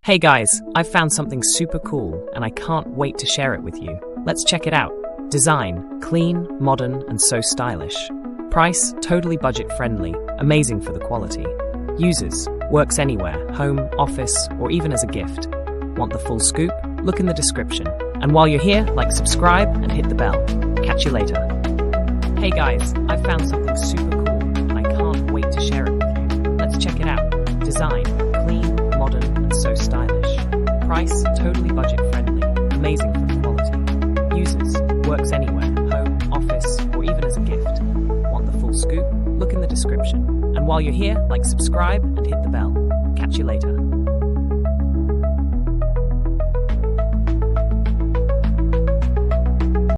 Hey guys, I've found something super cool and I can't wait to share it with you. Let's check it out. Design, clean, modern, and so stylish. Price, totally budget friendly, amazing for the quality. Users, works anywhere, home, office, or even as a gift. Want the full scoop? Look in the description. And while you're here, subscribe and hit the bell. Catch you later. Hey guys, I've found something super cool and I can't wait to share it with you. Let's check it out. Design, clean, modern, and so stylish. Price, totally budget friendly, amazing for the quality. Users, works anywhere, home, office, or even as a gift. Want the full scoop? Look in the description. And while you're here, subscribe and hit the bell. Catch you later.